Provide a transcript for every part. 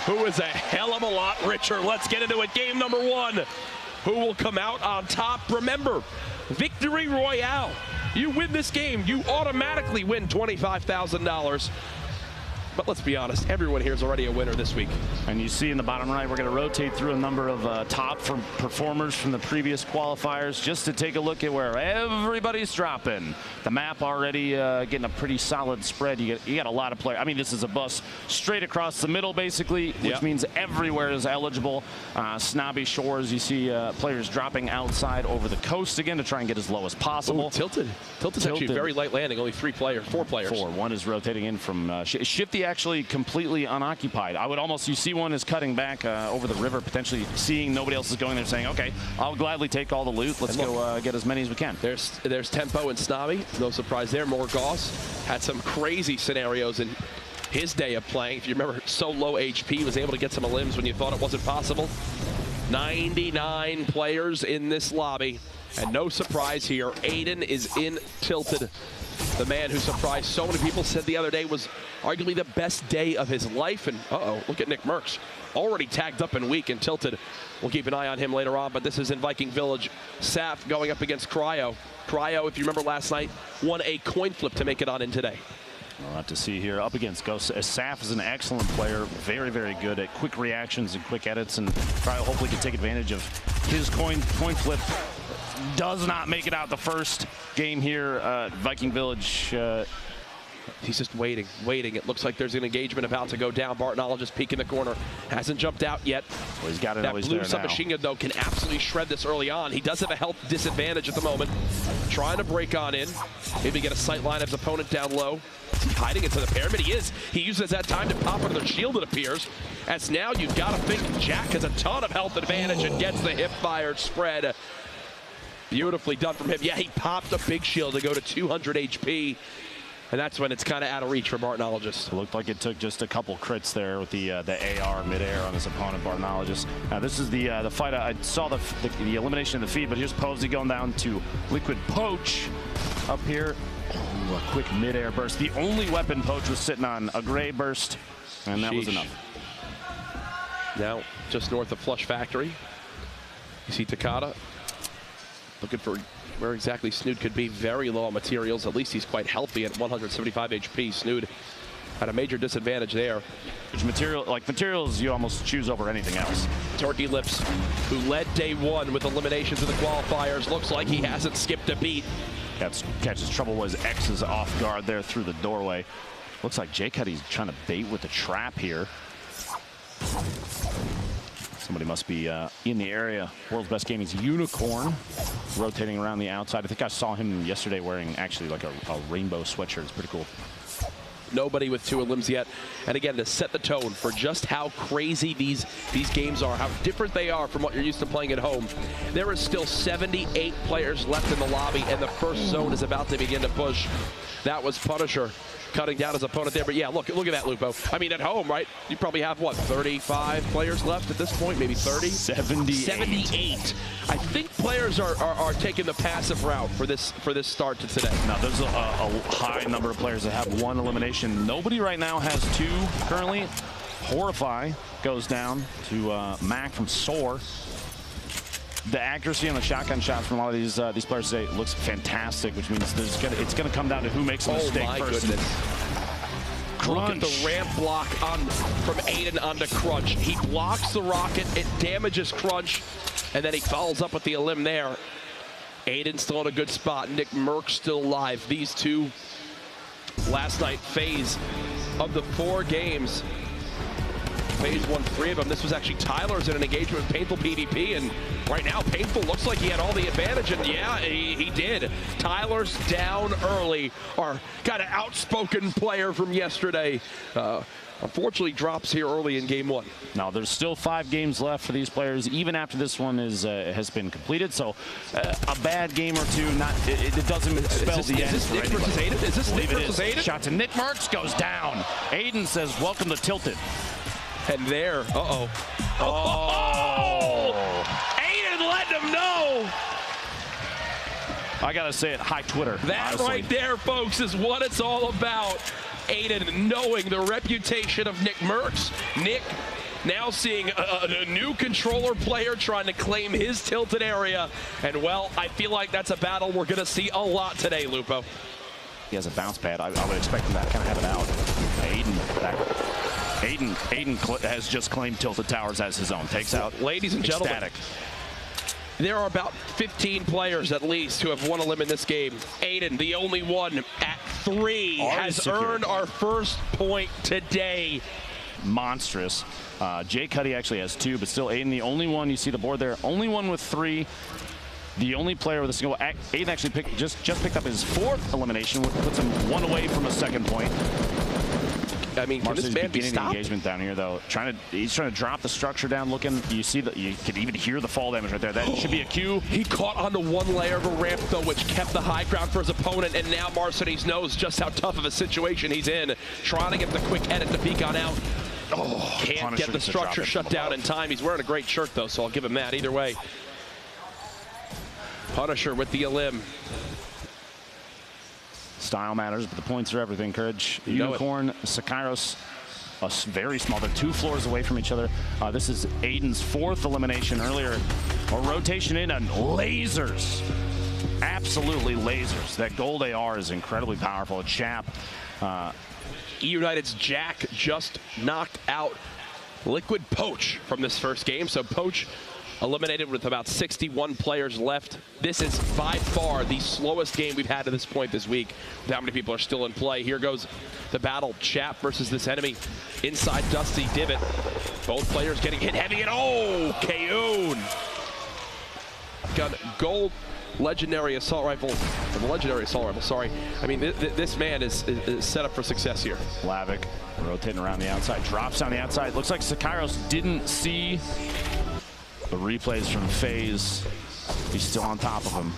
who is a hell of a lot richer. Let's get into it. Game number one. Who will come out on top? Remember, Victory Royale. You win this game, you automatically win $25,000. But let's be honest, everyone here is already a winner this week. And you see in the bottom right, we're going to rotate through a number of top performers from the previous qualifiers just to take a look at where everybody's dropping. The map already getting a pretty solid spread. You got a lot of players. I mean, this is a bus straight across the middle, basically, which means everywhere is eligible. Snobby Shores, you see players dropping outside over the coast again to try and get as low as possible. Ooh, Tilted. Tilted's actually very light landing, only four players. One is rotating in from Shifty, actually completely unoccupied. I would almost, you see one is cutting back over the river, potentially seeing nobody else is going there, saying, okay, I'll gladly take all the loot. Let's go get as many as we can. There's Tempo and Snobby. No surprise there. Morgoss had some crazy scenarios in his day of playing. If you remember, so low HP, was able to get some limbs when you thought it wasn't possible. 99 players in this lobby. And no surprise here, Aiden is in Tilted. The man who surprised so many people, said the other day was arguably the best day of his life. And look at Nick Merckx, already tagged up and weak and Tilted. We'll keep an eye on him later on, but this is in Viking Village. Saf going up against Cryo. Cryo, if you remember last night, won a coin flip to make it on in today. We'll have to see here up against Ghost. Saf is an excellent player, very, very good at quick reactions and quick edits, and Cryo hopefully can take advantage of his coin flip. Does not make it out the first game here. Viking Village. He's just waiting. It looks like there's an engagement about to go down. Bartnologist peek in the corner. Hasn't jumped out yet. Well, he's got it. That blue submachine gun, though, can absolutely shred this early on. He does have a health disadvantage at the moment. Trying to break on in. Maybe get a sight line of his opponent down low. Is he hiding into the pyramid? He is. He uses that time to pop under the shield, it appears. As now you've got to think Jack has a ton of health advantage and gets the hip-fired spread. Beautifully done from him. Yeah, he popped a big shield to go to 200 HP. And that's when it's kind of out of reach for Bartnologist. It looked like it took just a couple crits there with the AR midair on his opponent, Bartnologist. Now this is the fight. I saw the elimination of the feed, but here's Posey going down to Liquid Poach up here. Ooh, a quick midair burst. The only weapon Poach was sitting on, a gray burst, and that was enough. Now just north of Flush Factory, you see Takada looking for where exactly Snood could be. Very low on materials. At least he's quite healthy at 175 HP. Snood at a major disadvantage there. Which materials you almost choose over anything else. Turkey Lips, who led day one with eliminations in the qualifiers, looks like he hasn't skipped a beat. Catches Trouble was X's off guard there through the doorway. Looks like Jay Cuddy's trying to bait with the trap here. Somebody must be in the area. World's Best Gaming's Unicorn rotating around the outside. I think I saw him yesterday wearing actually like a rainbow sweatshirt. It's pretty cool. Nobody with 2 limbs yet. And again, to set the tone for just how crazy these games are, how different they are from what you're used to playing at home. There is still 78 players left in the lobby, and the first zone is about to begin to push. That was Punisher cutting down his opponent there. But yeah, look at that, Lupo. I mean, at home, right? You probably have, what, 35 players left at this point? Maybe 30? 78. I think players are taking the passive route for this start to today. Now, there's a high number of players that have 1 elimination. Nobody right now has 2 currently. Horrify goes down to Mac from Soar. The accuracy on the shotgun shots from a lot of these players today looks fantastic, which means it's gonna come down to who makes a mistake first. Goodness. Look at the ramp block from Aiden onto Crunch. He blocks the rocket, it damages Crunch, and then he follows up with the elim there. Aiden still in a good spot. Nick Merckx still alive. These two last night phase of the 4 games. Phase won 3 of them. This was actually Tyler's in an engagement with Painful PvP, and right now Painful looks like he had all the advantage, and yeah, he did. Tyler's down early. Our kind of outspoken player from yesterday unfortunately drops here early in game 1. Now there's still 5 games left for these players, even after this one has been completed. So a bad game or 2, it doesn't spell the end. Is this Nick versus Aiden? Is this Nick versus Aiden? Shot to Nick Merckx goes down. Aiden says, "Welcome to Tilted." And there, oh, Aiden let them know. I gotta say it, hi Twitter. That honestly. Right there, folks, is what it's all about. Aiden knowing the reputation of Nick Merckx. Nick Now seeing a new controller player trying to claim his tilted area. And, well, I feel like that's a battle we're going to see a lot today, Lupo. He has a bounce pad. I would expect him to kind of have it out. Aiden has just claimed Tilted Towers as his own. Takes out. Ladies and gentlemen, Ecstatic. There are about 15 players at least who have won a limb in this game. Aiden, the only one at 3, has earned our first point today. Monstrous. Jay Cuddy actually has 2, but still Aiden, the only one. You see the board there. Only one with 3. The only player with a single. Aiden actually just picked up his 4th elimination, which puts him 1 away from a second point. I mean, can this man be stopped? Engagement down here, though. He's trying to drop the structure down. Looking, you see that you can even hear the fall damage right there. That should be a cue. He caught onto one layer of a ramp, though, which kept the high ground for his opponent. And now Marcides knows just how tough of a situation he's in. Trying to get the quick edit to peek on out. Oh, can't get the structure shut down in time. He's wearing a great shirt, though, so I'll give him that either way. Punisher with the elim. Style matters, but the points are everything, Courage. Unicorn, Sakairos, very small. They're 2 floors away from each other. This is Aiden's 4th elimination earlier. A rotation in and lasers. Absolutely lasers. That gold AR is incredibly powerful. A chap. United's Jack just knocked out Liquid Poach from this first game. So Poach eliminated with about 61 players left. This is by far the slowest game we've had to this point this week. With how many people are still in play. Here goes the battle. Chap versus this enemy. Inside Dusty Divot. Both players getting hit heavy and Kayoon. Got gold legendary assault rifle. The legendary assault rifle, sorry. I mean, this man is set up for success here. Lavic rotating around the outside. Drops on the outside. Looks like Sakairos didn't see the replays from FaZe. He's still on top of him.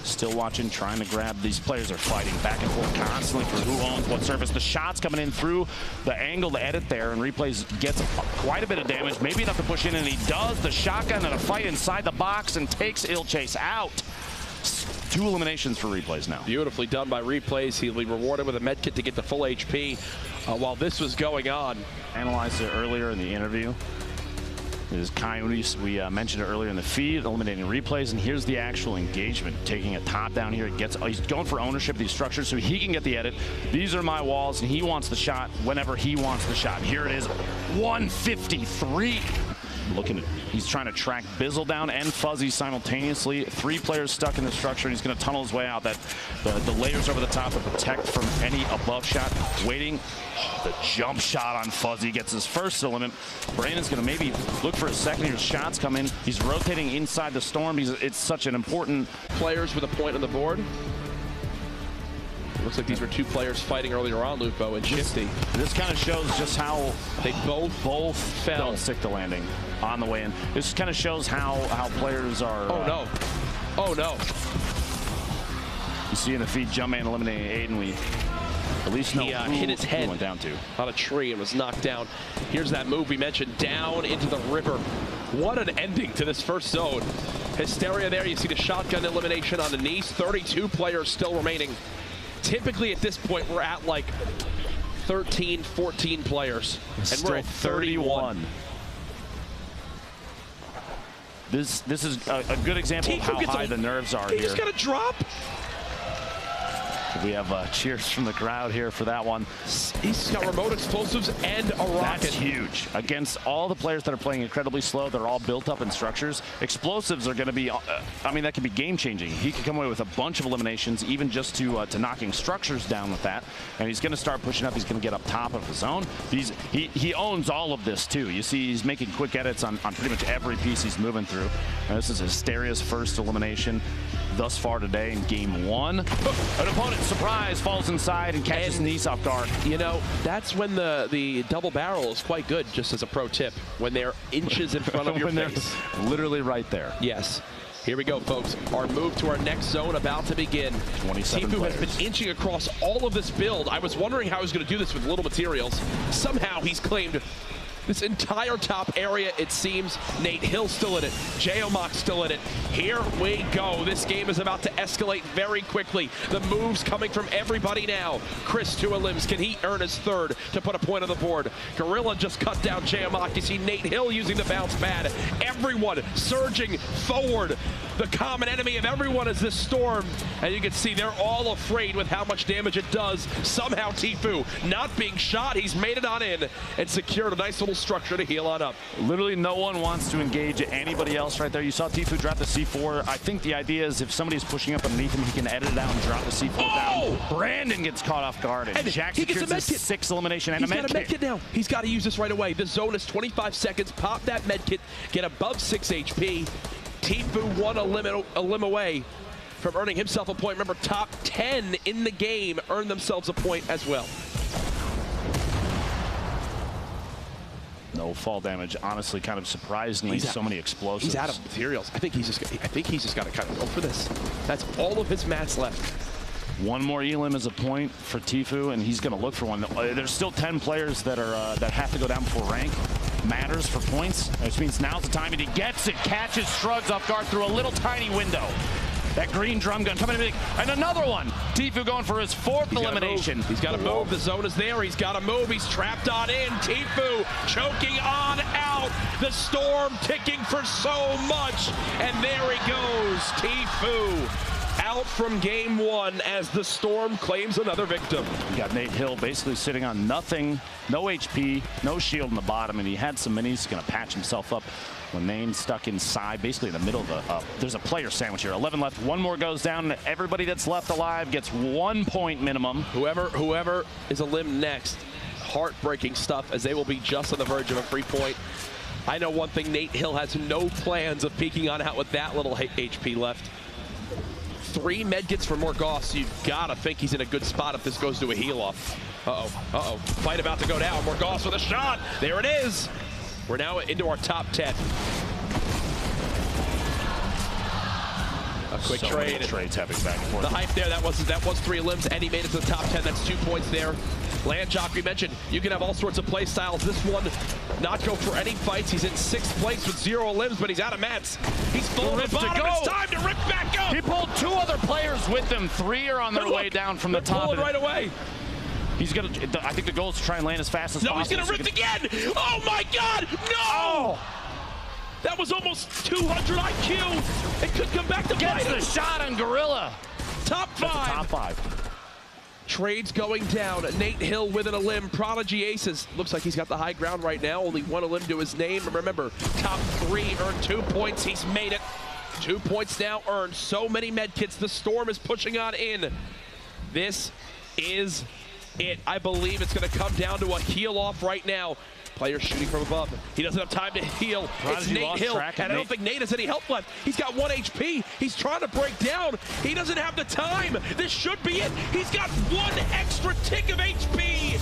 Still watching, trying to grab. These players are fighting back and forth constantly for who owns what surface. The shots coming in through the angle to edit there, and Replays gets quite a bit of damage, maybe enough to push in, and he does. The shotgun and a fight inside the box and takes Illchase out. 2 eliminations for Replays now. Beautifully done by Replays. He'll be rewarded with a med kit to get the full HP. While this was going on, analyzed it earlier in the interview. This is Coyotes. We mentioned it earlier in the feed, eliminating Replays, and here's the actual engagement. Taking a top down here, he's going for ownership of these structures so he can get the edit. These are my walls, and he wants the shot whenever he wants the shot. Here it is, 153. He's trying to track Bizzle down and Fuzzy simultaneously. 3 players stuck in the structure, and he's going to tunnel his way out. The layers over the top to protect from any above shot. Waiting. The jump shot on Fuzzy gets his first element. Brandon's going to maybe look for his second. Here, shots come in. He's rotating inside the storm. It's such an important players with a point on the board. Looks like these were 2 players fighting earlier on, Lupo and Shifty. This kind of shows just how they both fell. Don't stick the landing on the way in. This kind of shows how players are. Oh no! Oh no! You see in the feed, Jumpman eliminating Aiden. We at least know who hit his head went down to on a tree and was knocked down. Here's that move we mentioned, down into the river. What an ending to this first zone. Hysteria there. You see the shotgun elimination on the knees. 32 players still remaining. Typically at this point we're at like 13, 14 players, and we're at 31. This is a good example of how high the nerves are here. He just got a drop. We have cheers from the crowd here for that one. He's got remote explosives and a rocket. That's huge. Against all the players that are playing incredibly slow, they're all built up in structures. Explosives are going to be, I mean, that could be game-changing. He could come away with a bunch of eliminations, even just to knocking structures down with that. And he's going to start pushing up. He's going to get up top of his own. He owns all of this, too. You see he's making quick edits on pretty much every piece he's moving through. And this is Hysteria's first elimination thus far today in game 1. An opponent, surprise, falls inside and catches Nice off guard. You know, that's when the double barrel is quite good, just as a pro tip, when they're inches in front of your face. Literally right there. Yes. Here we go, folks. Our move to our next zone about to begin. 27 Tifu players. has been inching across all of this build. I was wondering how he was going to do this with little materials. Somehow he's claimed This entire top area, it seems. Nate Hill still in it. J-Omok still in it. Here we go. This game is about to escalate very quickly. The moves coming from everybody now. Chris, 2 elims. Can he earn his 3rd to put a point on the board? Gorilla just cut down J-Omok. You see Nate Hill using the bounce pad. Everyone surging forward. The common enemy of everyone is this storm. And you can see they're all afraid with how much damage it does. Somehow Tfue not being shot. He's made it on in and secured a nice little structure to heal on up. Literally no one wants to engage anybody else right there. You saw Tfue drop the C4. I think the idea is if somebody's pushing up underneath him, he can edit it out and drop the C4 down. Brandon gets caught off guard, and Jack secures his 6th elimination and a med kit. He's got a med kit now. He's got to use this right away. The zone is 25 seconds. Pop that med kit. Get above 6 HP. Tfue 1 elim away from earning himself a point. Remember, top 10 in the game earn themselves a point as well. No fall damage. Honestly, kind of surprisingly, so many explosives. He's out of materials. I think he's just got to kind of go for this. That's all of his mats left. One more elim is a point for Tfue, and he's going to look for one. There's still 10 players that are that have to go down before rank matters for points, which means now's the time, and he gets it, catches Shrugs off guard through a little tiny window. That green drum gun coming in big, and another one. Tfue going for his 4th elimination. He's got to move. The zone is there. He's got to move. He's trapped on in. Tfue choking on out. The storm ticking for so much, and there he goes. Tfue out from game 1 as the storm claims another victim. You got Nate Hill basically sitting on nothing, no HP, no shield in the bottom, and he had some minis. Going to patch himself up. Lemaine stuck inside, basically in the middle of the, there's a player sandwich here. 11 left, 1 more goes down. Everybody that's left alive gets 1 point minimum. Whoever is a limb next, heartbreaking stuff, as they will be just on the verge of a free point. I know one thing, Nate Hill has no plans of peeking on out with that little HP left. 3 medkits for Morgoth. You've got to think he's in a good spot if this goes to a heal off. Uh-oh. Fight about to go down. Morgoth with a shot. There it is. We're now into our top 10. A quick trade. Trades happening back and forth. The hype there, that was 3 elims, and he made it to the top 10. That's 2 points there. Landjock, we mentioned, you can have all sorts of play styles. This one, not go for any fights. He's in 6th place with 0 elims, but he's out of mats. He's full of the bottom. It's time to rip back up. He pulled 2 other players with him. 3 are on their way down from the top. Pulling right away. He's gonna. I think the goal is to try and land as fast as possible. No, he's gonna rip again. Oh my God! No! Oh. That was almost 200 IQ. It could come back to bite him. Gets the shot on Gorilla. Top 5. Top 5. Trades going down. Nate Hill with an elim. Prodigy Aces. Looks like he's got the high ground right now. Only 1 elim to his name. And remember, top 3 earned 2 points. He's made it. 2 points now earned. So many medkits. The storm is pushing on in. This is it. I believe it's going to come down to a heal off right now. Player shooting from above. He doesn't have time to heal. It's Nate Hill, and I don't think Nate has any help left. He's got 1 HP. He's trying to break down. He doesn't have the time. This should be it. He's got 1 extra tick of HP,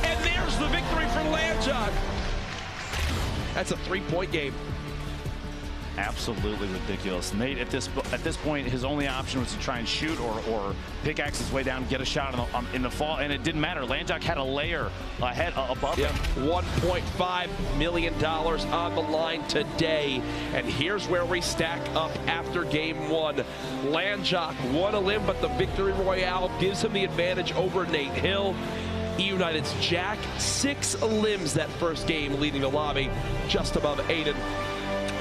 and there's the victory for Landjock. That's a 3-point game. Absolutely ridiculous. Nate, at this point, his only option was to try and shoot or pickaxe his way down, get a shot in the fall, and it didn't matter. Landjock had a layer ahead above him. $1.5 million on the line today, and here's where we stack up after game 1. Landjock 1 elim, but the victory royale gives him the advantage over Nate Hill. E-United's Jack 6 elims that first game, leading the lobby just above Aiden.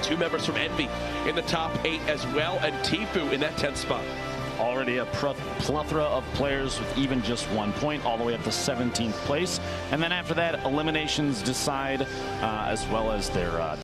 2 members from Envy in the top 8 as well, and Tfue in that 10th spot. Already a plethora of players with even just 1 point, all the way up to 17th place. And then after that, eliminations decide, as well as their